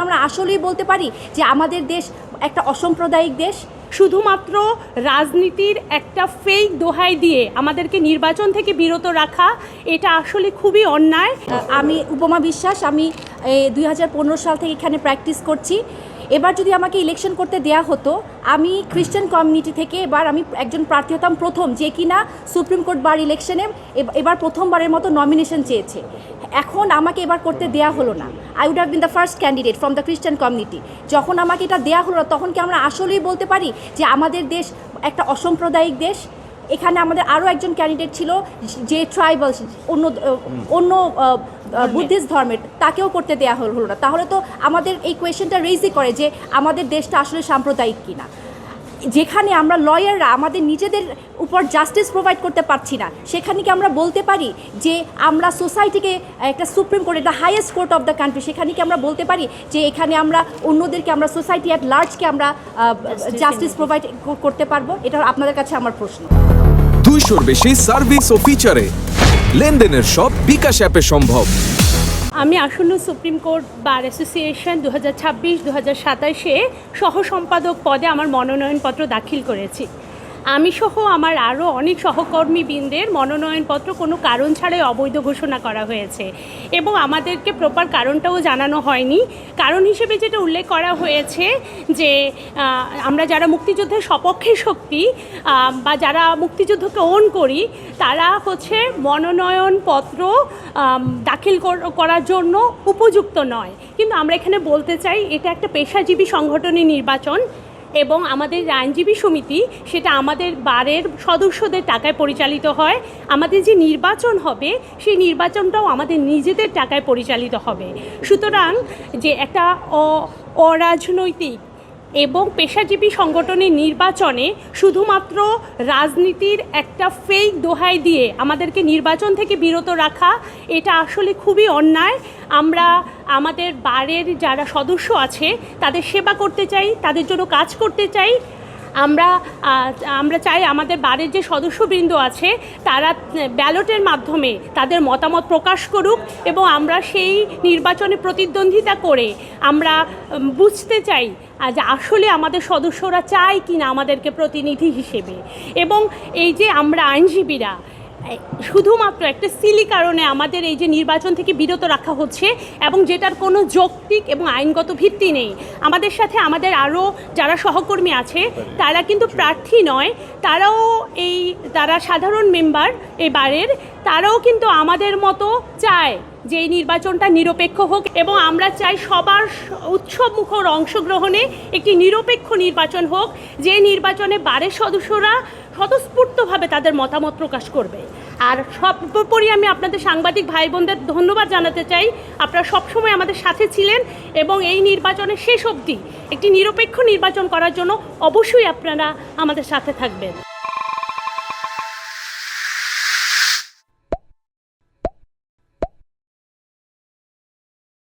আমরা আসলেই বলতে পারি যে আমাদের দেশ একটা অসাম্প্রদায়িক দেশ? শুধুমাত্র রাজনীতির একটা ফেক দোহাই দিয়ে আমাদেরকে নির্বাচন থেকে বিরত রাখা, এটা আসলে খুবই অন্যায়। আমি উপমা বিশ্বাস, আমি 2015 সাল থেকে এখানে প্র্যাকটিস করছি। এবার যদি আমাকে ইলেকশন করতে দেয়া হতো, আমি খ্রিস্টান কমিউনিটি থেকে এবার আমি একজন প্রার্থী হতাম প্রথম, যে কিনা সুপ্রিম কোর্ট বার ইলেকশনে এবার প্রথমবারের মতো নমিনেশন চেয়েছে। এখন আমাকে এবার করতে দেয়া হলো না। I would have been the first candidate from the Christian community. যখন আমাকে এটা দেয়া হলো না, তখন কি আমরা আসলেই বলতে পারি যে আমাদের দেশ একটা অসাম্প্রদায়িক দেশ? এখানে আমাদের আরও একজন ক্যান্ডিডেট ছিল যে ট্রাইবাল, অন্য বুদ্ধিস্ট ধর্মের, তাকেও করতে দেওয়া হলো না। তাহলে তো আমাদের এই কোয়েশ্চেনটা রেইজই করে যে আমাদের দেশটা আসলে সাম্প্রদায়িক কিনা। যেখানে আমরা লয়াররা আমাদের নিজেদের উপর জাস্টিস প্রোভাইড করতে পারছি না, সেখানে কি আমরা বলতে পারি যে আমরা সোসাইটিকে একটা সুপ্রিম কোর্ট, এটা highest court of the country, সেখানে কি আমরা বলতে পারি যে এখানে আমরা অন্যদেরকে, আমরা সোসাইটি অ্যাট লার্জকে আমরা জাস্টিস প্রোভাইড করতে পারবো? এটা আপনাদের কাছে আমার প্রশ্ন। 200-র বেশি সার্ভিস ও ফিচারে লেনদেনের সব বিকাশ অ্যাপে সম্ভব। আমি আসন্ন সুপ্রিম কোর্ট বার অ্যাসোসিয়েশন 2026-2027-এ সহ সম্পাদক পদে আমার মনোনয়নপত্র দাখিল করেছি। আমি সহ আমার আরও অনেক সহকর্মীবৃন্দের মনোনয়নপত্র কোনো কারণ ছাড়াই অবৈধ ঘোষণা করা হয়েছে এবং আমাদেরকে প্রপার কারণটাও জানানো হয়নি। কারণ হিসেবে যেটা উল্লেখ করা হয়েছে যে আমরা যারা মুক্তিযুদ্ধের সপক্ষে শক্তি বা যারা মুক্তিযুদ্ধকে ওন করি, তারা হচ্ছে মনোনয়নপত্র দাখিল করার জন্য উপযুক্ত নয়। কিন্তু আমরা এখানে বলতে চাই, এটা একটা পেশাজীবী সংগঠনের নির্বাচন এবং আমাদের আইনজীবী সমিতি সেটা আমাদের বারের সদস্যদের টাকায় পরিচালিত হয়। আমাদের যে নির্বাচন হবে, সেই নির্বাচনটাও আমাদের নিজেদের টাকায় পরিচালিত হবে। সুতরাং যে একটা অরাজনৈতিক এবং পেশাজীবী সংগঠনের নির্বাচনে শুধুমাত্র রাজনীতির একটা ফেক দোহাই দিয়ে আমাদেরকে নির্বাচন থেকে বিরত রাখা, এটা আসলে খুবই অন্যায়। আমরা আমাদের বারের যারা সদস্য আছে তাদের সেবা করতে চাই, তাদের জন্য কাজ করতে চাই। আমরা চাই আমাদের বারের যে সদস্যবৃন্দ আছে তারা ব্যালটের মাধ্যমে তাদের মতামত প্রকাশ করুক এবং আমরা সেই নির্বাচনে প্রতিদ্বন্দ্বিতা করে আমরা বুঝতে চাই যে আসলে আমাদের সদস্যরা চায় কি না আমাদেরকে প্রতিনিধি হিসেবে। এবং এই যে আমরা আইনজীবীরা শুধুমাত্র একটা সিলি কারণে আমাদের এই যে নির্বাচন থেকে বিরত রাখা হচ্ছে এবং যেটার কোনো যৌক্তিক এবং আইনগত ভিত্তি নেই। আমাদের সাথে আমাদের আরও যারা সহকর্মী আছে তারা কিন্তু প্রার্থী নয়, তারা সাধারণ মেম্বার এবারের, তারাও কিন্তু আমাদের মতো চায় যে এই নির্বাচনটা নিরপেক্ষ হোক এবং আমরা চাই সবার উৎসবমুখর অংশগ্রহণে একটি নিরপেক্ষ নির্বাচন হোক, যে নির্বাচনে বারের সদস্যরা স্বতঃস্ফূর্তভাবে তাদের মতামত প্রকাশ করবে। আর সর্বোপরি আমি আপনাদের সাংবাদিক ভাই বোনদের ধন্যবাদ জানাতে চাই, আপনারা সবসময় আমাদের সাথে ছিলেন এবং এই নির্বাচনের শেষ অবধি একটি নিরপেক্ষ নির্বাচন করার জন্য অবশ্যই আপনারা আমাদের সাথে থাকবেন।